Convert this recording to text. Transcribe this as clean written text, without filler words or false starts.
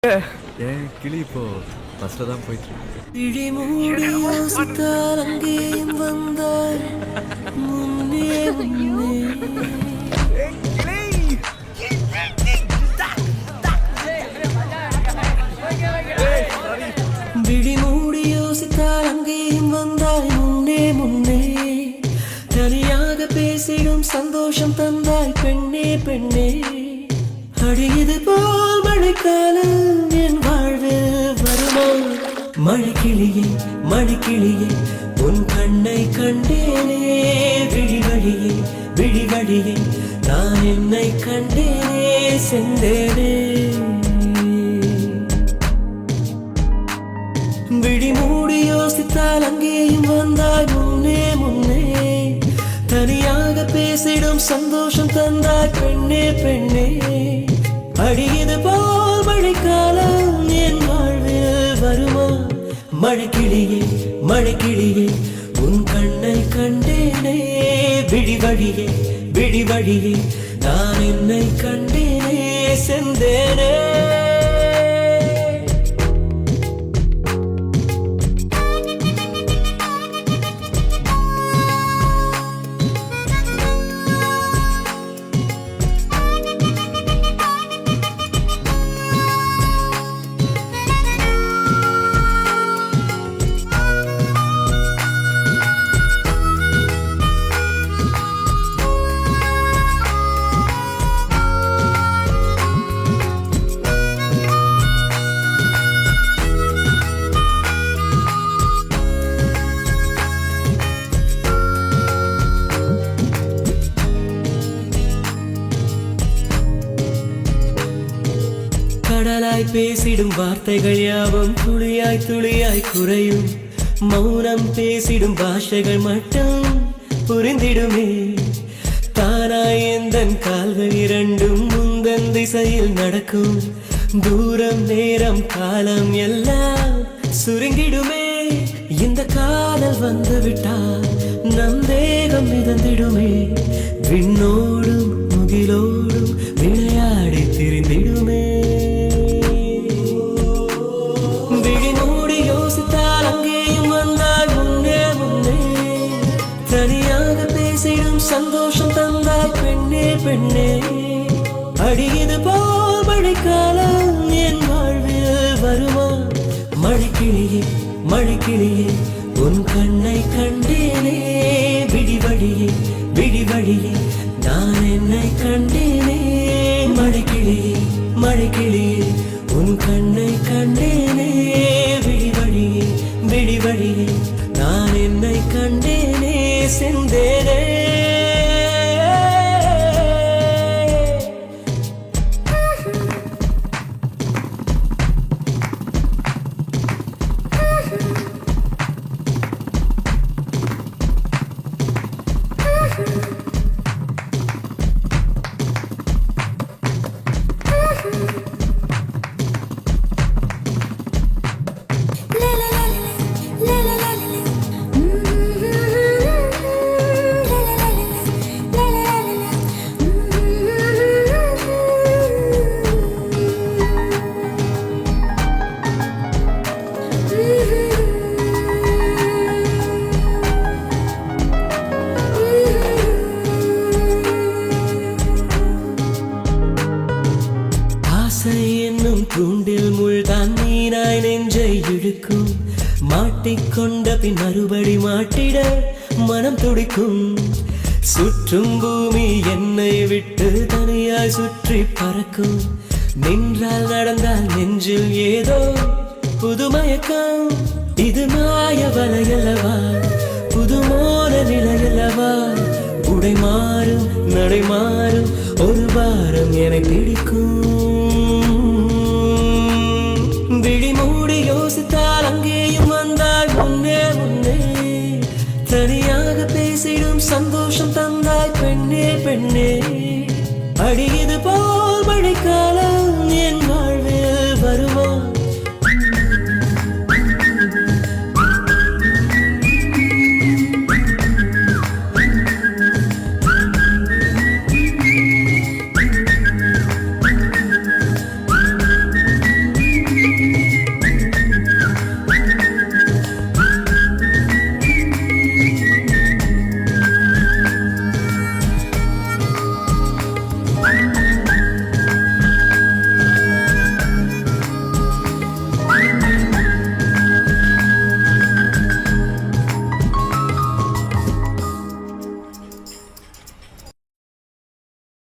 ஏன் கிளி இப்போ பஸ்ல தான் போயிட்டு இருக்கு. இடிமூடி யோசித்தால் அங்கேயும் வந்தாய் முன்னே முன்னே. விழிமூடி யோசித்தால் அங்கேயும் வந்தாய் முன்னே முன்னே. தனியாக பேசிடும் சந்தோஷம் தந்தாய் பெண்ணே பெண்ணே. அடியது போல் மழைக்காலம் என் வாழ்வில் வருமா? மழைக்கிளியே மழைக்கிளியே உன் கண்ணை கண்டேனே. விழிவழியே விழிவழியே நான் என்னை கண்டேனே செந்தேனே. விழி மூடி யோசித்தால் அங்கேயும் வந்தாய் முன்னே முன்னே. தனியாக பேசிடும் சந்தோஷம் தந்தாய் பெண்ணே பெண்ணே. அடியது போல் மழைக்காலம் என் வாழ்வில் வருமா? மழைக்கிளியே மழைக்கிளியே உன் கண்ணை கண்டேனே. விழிவழியே விழிவழியே நான் என்னை கண்டேனே செந்தேனே. கடலாய் பேசிடும் வார்த்தைகள் யாவும் துளியாய் துளியாய் குறையும். மௌனம் பேசிடும் பாஷைகள் மட்டும் புரிந்திடுமே. தானாய் எந்தன் கால்கள் இரண்டும் முந்தன் திசையில் நடக்கும். தூரம் நேரம் காலம் எல்லாம் சுருங்கிடுமே. இந்த காதல் வந்து விட்டால் நம் தேகம் மிதந்திடுமே. விண்ணோடும் முகிலோடும் விளையாடி திரிந்திடுமே. தனியாக பேசிடும் சந்தோஷம் தந்தாய் பெண்ணே பெண்ணே. அடியது போல் மழைக்காலம் என் வாழ்வில் வருமா? மழைக்கிளியே மழைக்கிளியே உன் கண்ணை கண்டேனே. விழிவழியே விழிவழியே நான் என்னை கண்டேனே. மழைக்கிளியே மழைக்கிளியே உன் கண்ணை கண்டேனே. விழிவழியே விழிவழியே நான் என்னை கண்டேனே செந்தேனே. என்னும் தூண்டில் முள்தான் மீனாய் நெஞ்சை இழுக்கும். மாட்டிக்கொண்ட பின் மறுபடி மாட்டிட மனம் துடிக்கும். சுற்றும் பூமி என்னை விட்டு தனியாய் சுற்றி பறக்கும். நின்றால் நடந்தால் நெஞ்சில் ஏதோ புதுமயக்கம். இது மாய வலையல்லவா புதுமோன நிலையல்லவா? உடை மாறும் நடை மாறும் ஒரு வாரம் என பிடிக்கும்.